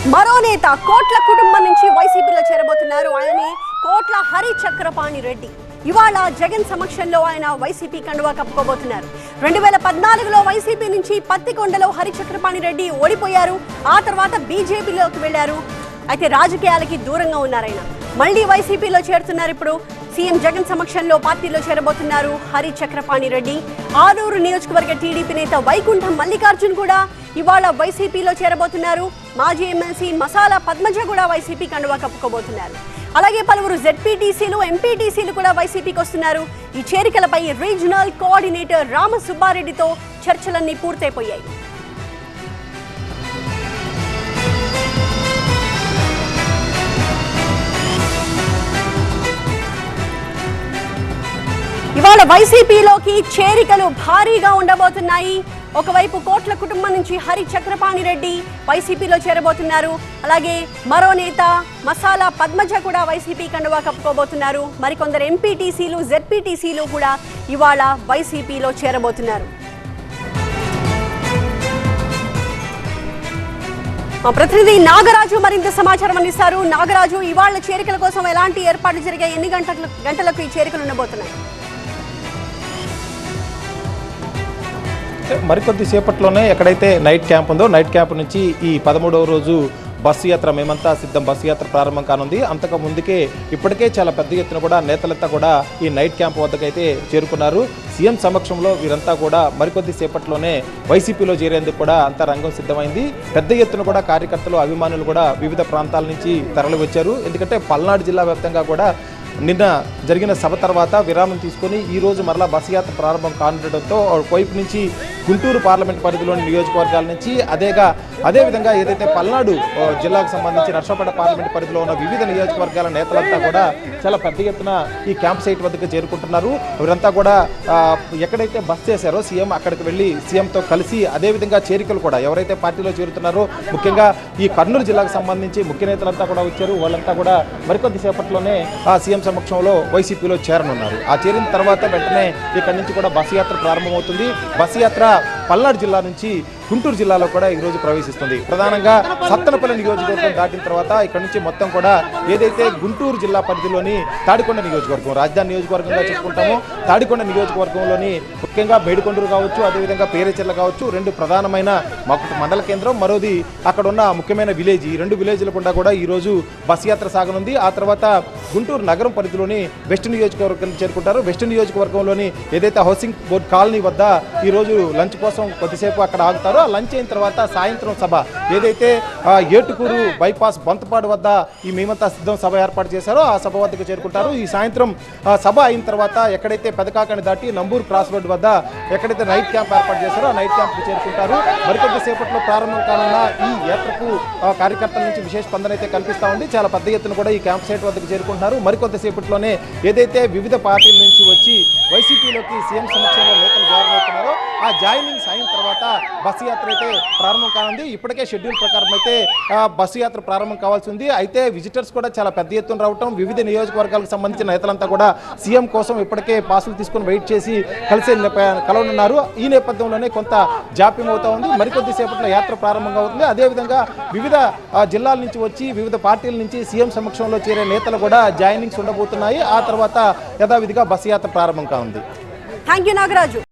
మరో నేత కోట్ల కుటుంబం నుంచి వైసీపీలో చేరబోతున్నారు. ఆయనే కోట్ల హరి చక్రపాణి రెడ్డి. ఇవాళ జగన్ సమక్షంలో ఆయన వైసీపీ కండువా కప్పుకోబోతున్నారు. 2014లో వైసీపీ నుంచి పత్తికొండలో హరి చక్రపాణి రెడ్డి ఓడిపోయారు. ఆ తర్వాత బీజేపీలోకి వెళ్లారు. అయితే రాజకీయాలకి దూరంగా ఉన్నారు ఆయన. మళ్లీ వైసీపీలో చేరుతున్నారు. ఇప్పుడు సీఎం జగన్ సమక్షంలో పార్టీలో చేరబోతున్నారు హరి చక్రపాణి రెడ్డి. ఆలూరు నియోజకవర్గ టీడీపీ నేత వైకుంఠం మల్లికార్జున్ కూడా ఇవాళ వైసీపీలో చేరబోతున్నారు. మాజీ ఎమ్మెల్సీ మసాలా పద్మజ కూడా వైసీపీ కండువా కప్పుకోబోతున్నారు. అలాగే పలువురు జెడ్పీటీసీలు, ఎంపీటీసీలు కూడా వైసీపీకి వస్తున్నారు. ఈ చేరికలపై రీజనల్ కోఆర్డినేటర్ రామ సుబ్బారెడ్డితో చర్చలన్నీ పూర్తయిపోయాయి. ఇవాళ వైసీపీలోకి చేరికలు భారీగా ఉండబోతున్నాయి. ఒకవైపు కోట్ల కుటుంబం నుంచి హరి చక్రపాణి రెడ్డి వైసీపీలో చేరబోతున్నారు. అలాగే మరో నేత మసాలా పద్మజ కూడా వైసీపీ కండువా కప్పుకోబోతున్నారు. మరికొందరు ఎంపీటీసీలు, జెడ్పీటీసీలు కూడా ఇవాళ వైసీపీలో చేరబోతున్నారు. మా ప్రతినిధి నాగరాజు మరింత సమాచారం అందిస్తారు. నాగరాజు, ఇవాళ చేరికల కోసం ఎలాంటి ఏర్పాట్లు జరిగాయి? ఎన్ని గంటలకు ఈ చేరికలు ఉండబోతున్నాయి? మరికొద్ది సేపట్లోనే ఎక్కడైతే నైట్ క్యాంప్ ఉందో నైట్ క్యాంప్ నుంచి ఈ 13వ రోజు బస్సు యాత్ర మేమంతా సిద్ధం బస్సు యాత్ర ప్రారంభం కానుంది. అంతకు ముందుకే ఇప్పటికే చాలా పెద్ద ఎత్తున కూడా నేతలంతా కూడా ఈ నైట్ క్యాంప్ వద్దకైతే చేరుకున్నారు. సీఎం సమక్షంలో వీరంతా కూడా మరికొద్ది సేపట్లోనే వైసీపీలో చేరేందుకు కూడా అంతా రంగం సిద్ధమైంది. పెద్ద ఎత్తున కూడా కార్యకర్తలు, అభిమానులు కూడా వివిధ ప్రాంతాల నుంచి తరలి వచ్చారు. ఎందుకంటే పల్నాడు జిల్లా వ్యాప్తంగా కూడా నిన్న జరిగిన సభ తర్వాత విరామం తీసుకొని ఈరోజు మరలా బస్సు యాత్ర ప్రారంభం కానుండటంతో ఒకవైపు నుంచి గుంటూరు పార్లమెంట్ పరిధిలోని నియోజకవర్గాల నుంచి అదేవిధంగా ఏదైతే పల్నాడు జిల్లాకు సంబంధించి నర్సాపేట పార్లమెంట్ పరిధిలో ఉన్న వివిధ నియోజకవర్గాల నేతలంతా కూడా చాలా పెద్ద ఎత్తున ఈ క్యాంప్ సైట్ వద్దకు చేరుకుంటున్నారు. వీరంతా కూడా ఎక్కడైతే బస్ చేశారో సీఎం అక్కడికి వెళ్ళి సీఎంతో కలిసి అదేవిధంగా చేరికలు కూడా ఎవరైతే పార్టీలో చేరుతున్నారో ముఖ్యంగా ఈ కర్నూలు జిల్లాకు సంబంధించి ముఖ్య నేతలంతా కూడా వచ్చారు. వాళ్ళంతా కూడా మరికొద్ది సేపట్లోనే ఆ సీఎం సమక్షంలో వైసీపీలో చేరనున్నారు. ఆ చేరిన తర్వాత వెంటనే ఇక్కడి నుంచి కూడా బస్సు యాత్ర ప్రారంభమవుతుంది. బస్సు యాత్ర పల్నాడు జిల్లా నుంచి గుంటూరు జిల్లాలో కూడా ఈరోజు ప్రవేశిస్తుంది. ప్రధానంగా సత్తెనపల్లి నియోజకవర్గం దాటిన తర్వాత ఇక్కడ నుంచి మొత్తం కూడా ఏదైతే గుంటూరు జిల్లా పరిధిలోని తాడికొండ నియోజకవర్గం రాజధాని నియోజకవర్గంగా చెప్పుకుంటామో తాడికొండ నియోజకవర్గంలోని ముఖ్యంగా మేడికొండూరు కావచ్చు, అదేవిధంగా పేరేచెర్ల కావచ్చు, రెండు ప్రధానమైన మండల కేంద్రం, మరోది అక్కడ ఉన్న ముఖ్యమైన విలేజ్. ఈ రెండు విలేజ్ల గుండా కూడా ఈరోజు బస్ యాత్ర సాగనుంది. ఆ తర్వాత గుంటూరు నగరం పరిధిలోని వెస్ట్ నియోజకవర్గం చేరుకుంటారు. వెస్ట్ నియోజకవర్గంలోని ఏదైతే హౌసింగ్ బోర్డ్ కాలనీ వద్ద ఈరోజు లంచ్ కోసం కొద్దిసేపు అక్కడ ఆగుతారో ఆ లంచ్ అయిన తర్వాత సాయంత్రం సభ ఏదైతే ఏటుకూరు బైపాస్ బొంతపాడు వద్ద ఈ మేమంతా సిద్ధం సభ ఏర్పాటు చేశారో ఆ సభ వద్దకు చేరుకుంటారు. ఈ సాయంత్రం సభ అయిన తర్వాత ఎక్కడైతే పెదకాకని దాటి నంబూరు క్రాస్ రోడ్ వద్ద ఎక్కడైతే నైట్ క్యాంప్ ఏర్పాటు చేశారో ఆ నైట్ క్యాంప్కి చేరుకుంటారు. మరికొద్ది సేపట్లో ప్రారంభం కానున్న ఈ యాత్రకు కార్యకర్తల నుంచి విశేష స్పందన అయితే కల్పిస్తూ ఉంది. చాలా పెద్ద ఎత్తున కూడా ఈ క్యాంప్ సైట్ వద్దకు చేరుకుంటున్నారు. మరికొద్ది సేపట్లోనే ఏదైతే వివిధ పార్టీల నుంచి వచ్చి వైసీపీలోకి సీఎం సమక్షంలో నేతలు జాయిన్ అవుతున్నారో ఆ జాయినింగ్స్ అయిన తర్వాత బస్సు యాత్ర అయితే ప్రారంభం కానుంది. ఇప్పటికే షెడ్యూల్ ప్రకారం అయితే బస్సు యాత్ర ప్రారంభం కావాల్సి ఉంది. అయితే విజిటర్స్ కూడా చాలా పెద్ద ఎత్తున రావటం, వివిధ నియోజకవర్గాలకు సంబంధించిన నేతలంతా కూడా సీఎం కోసం ఇప్పటికే పాసులు తీసుకుని వెయిట్ చేసి కలవనున్నారు. ఈ నేపథ్యంలోనే కొంత జాప్యం అవుతా ఉంది. మరికొద్ది సేపట్లో యాత్ర ప్రారంభంగా అవుతుంది. అదేవిధంగా వివిధ జిల్లాల నుంచి వచ్చి వివిధ పార్టీల నుంచి సీఎం సమక్షంలో చేరే నేతలు కూడా జాయినింగ్స్ ఉండబోతున్నాయి. ఆ తర్వాత యథావిధిగా బస్సు యాత్ర ప్రారంభం కానుంది. Thank you Nagaraju.